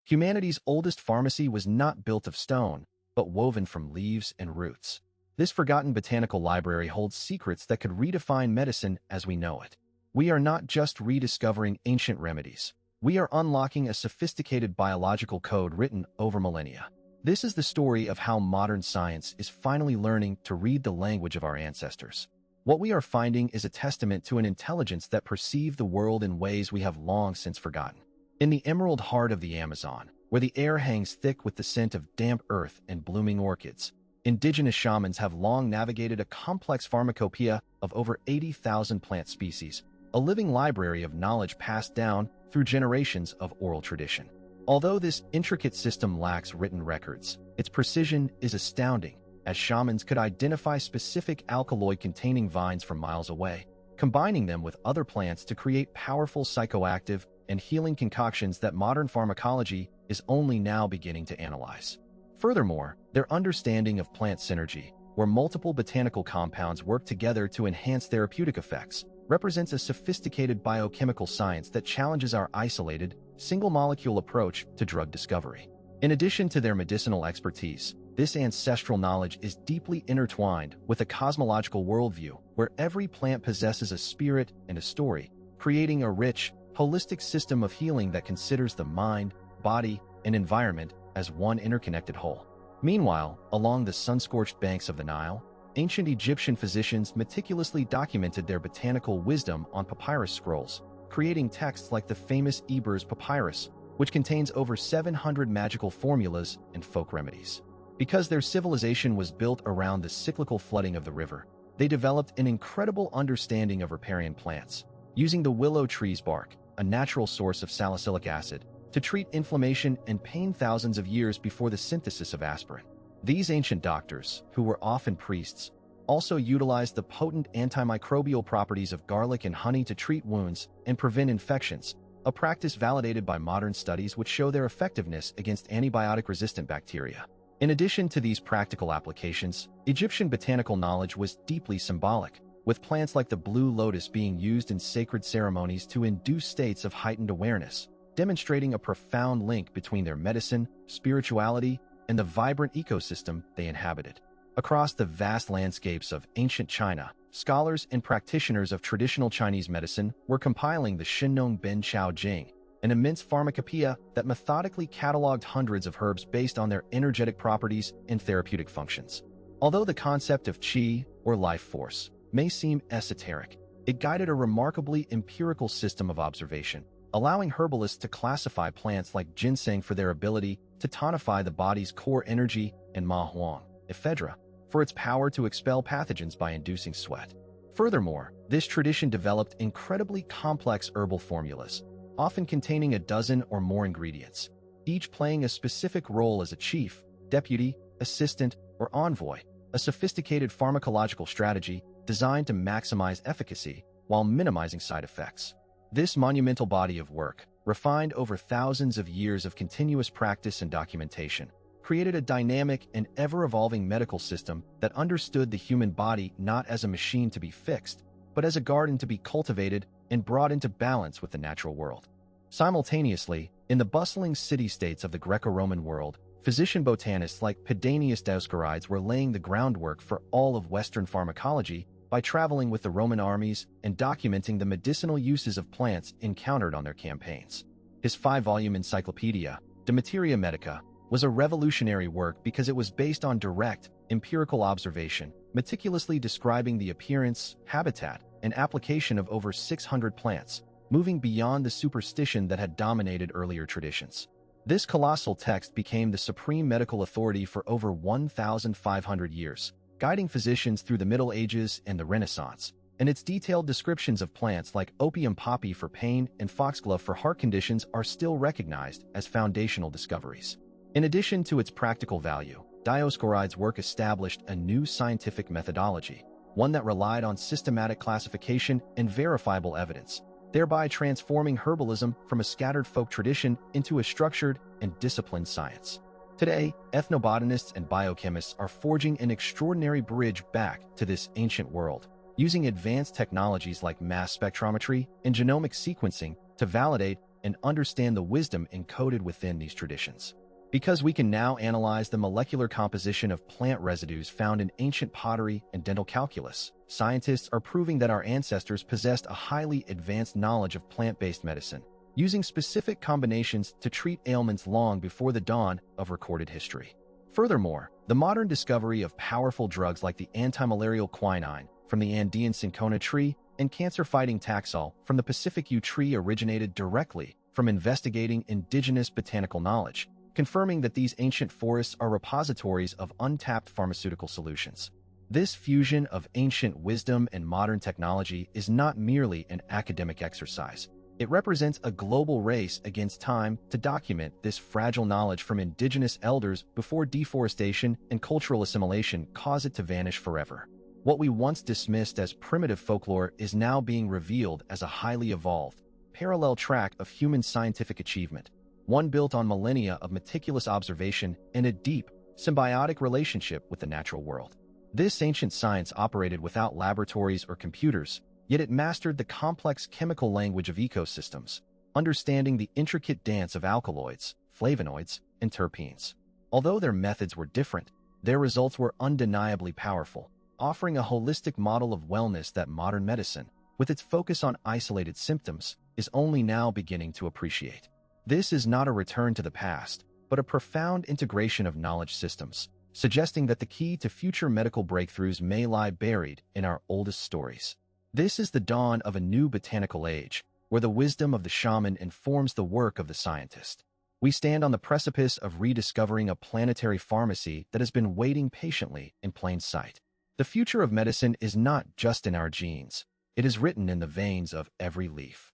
Humanity's oldest pharmacy was not built of stone, but woven from leaves and roots. This forgotten botanical library holds secrets that could redefine medicine as we know it. We are not just rediscovering ancient remedies. We are unlocking a sophisticated biological code written over millennia. This is the story of how modern science is finally learning to read the language of our ancestors. What we are finding is a testament to an intelligence that perceived the world in ways we have long since forgotten. In the emerald heart of the Amazon, where the air hangs thick with the scent of damp earth and blooming orchids, indigenous shamans have long navigated a complex pharmacopoeia of over 80,000 plant species, a living library of knowledge passed down through generations of oral tradition. Although this intricate system lacks written records, its precision is astounding, as shamans could identify specific alkaloid-containing vines from miles away, combining them with other plants to create powerful psychoactive and healing concoctions that modern pharmacology is only now beginning to analyze. Furthermore, their understanding of plant synergy, where multiple botanical compounds work together to enhance therapeutic effects, represents a sophisticated biochemical science that challenges our isolated, single-molecule approach to drug discovery. In addition to their medicinal expertise, this ancestral knowledge is deeply intertwined with a cosmological worldview where every plant possesses a spirit and a story, creating a rich, holistic system of healing that considers the mind, body, and environment as one interconnected whole. Meanwhile, along the sun-scorched banks of the Nile, ancient Egyptian physicians meticulously documented their botanical wisdom on papyrus scrolls, creating texts like the famous Ebers Papyrus, which contains over 700 magical formulas and folk remedies. Because their civilization was built around the cyclical flooding of the river, they developed an incredible understanding of riparian plants, using the willow tree's bark, a natural source of salicylic acid, to treat inflammation and pain thousands of years before the synthesis of aspirin. These ancient doctors, who were often priests, also utilized the potent antimicrobial properties of garlic and honey to treat wounds and prevent infections, a practice validated by modern studies which show their effectiveness against antibiotic-resistant bacteria. In addition to these practical applications, Egyptian botanical knowledge was deeply symbolic, with plants like the blue lotus being used in sacred ceremonies to induce states of heightened awareness, demonstrating a profound link between their medicine, spirituality, and the vibrant ecosystem they inhabited. Across the vast landscapes of ancient China, scholars and practitioners of traditional Chinese medicine were compiling the Shinnong Ben Chao Jing, an immense pharmacopoeia that methodically cataloged hundreds of herbs based on their energetic properties and therapeutic functions. Although the concept of qi, or life force, may seem esoteric, it guided a remarkably empirical system of observation, allowing herbalists to classify plants like ginseng for their ability to tonify the body's core energy and ma huang, ephedra, for its power to expel pathogens by inducing sweat. Furthermore, this tradition developed incredibly complex herbal formulas, often containing a dozen or more ingredients, each playing a specific role as a chief, deputy, assistant, or envoy, a sophisticated pharmacological strategy designed to maximize efficacy while minimizing side effects. This monumental body of work, refined over thousands of years of continuous practice and documentation, created a dynamic and ever-evolving medical system that understood the human body not as a machine to be fixed, but as a garden to be cultivated and brought into balance with the natural world. Simultaneously, in the bustling city-states of the Greco-Roman world, physician-botanists like Pedanius Dioscorides were laying the groundwork for all of Western pharmacology by traveling with the Roman armies and documenting the medicinal uses of plants encountered on their campaigns. His 5-volume encyclopedia, De Materia Medica, was a revolutionary work because it was based on direct, empirical observation, meticulously describing the appearance, habitat, and application of over 600 plants, moving beyond the superstition that had dominated earlier traditions. This colossal text became the supreme medical authority for over 1,500 years, guiding physicians through the Middle Ages and the Renaissance, and its detailed descriptions of plants like opium poppy for pain and foxglove for heart conditions are still recognized as foundational discoveries. In addition to its practical value, Dioscorides' work established a new scientific methodology, one that relied on systematic classification and verifiable evidence, thereby transforming herbalism from a scattered folk tradition into a structured and disciplined science. Today, ethnobotanists and biochemists are forging an extraordinary bridge back to this ancient world, using advanced technologies like mass spectrometry and genomic sequencing to validate and understand the wisdom encoded within these traditions. Because we can now analyze the molecular composition of plant residues found in ancient pottery and dental calculus, scientists are proving that our ancestors possessed a highly advanced knowledge of plant-based medicine, using specific combinations to treat ailments long before the dawn of recorded history. Furthermore, the modern discovery of powerful drugs like the antimalarial quinine from the Andean cinchona tree and cancer-fighting Taxol from the Pacific yew tree originated directly from investigating indigenous botanical knowledge, confirming that these ancient forests are repositories of untapped pharmaceutical solutions. This fusion of ancient wisdom and modern technology is not merely an academic exercise. It represents a global race against time to document this fragile knowledge from indigenous elders before deforestation and cultural assimilation cause it to vanish forever. What we once dismissed as primitive folklore is now being revealed as a highly evolved, parallel track of human scientific achievement, one built on millennia of meticulous observation and a deep, symbiotic relationship with the natural world. This ancient science operated without laboratories or computers, yet it mastered the complex chemical language of ecosystems, understanding the intricate dance of alkaloids, flavonoids, and terpenes. Although their methods were different, their results were undeniably powerful, offering a holistic model of wellness that modern medicine, with its focus on isolated symptoms, is only now beginning to appreciate. This is not a return to the past, but a profound integration of knowledge systems, suggesting that the key to future medical breakthroughs may lie buried in our oldest stories. This is the dawn of a new botanical age, where the wisdom of the shaman informs the work of the scientist. We stand on the precipice of rediscovering a planetary pharmacy that has been waiting patiently in plain sight. The future of medicine is not just in our genes, it is written in the veins of every leaf.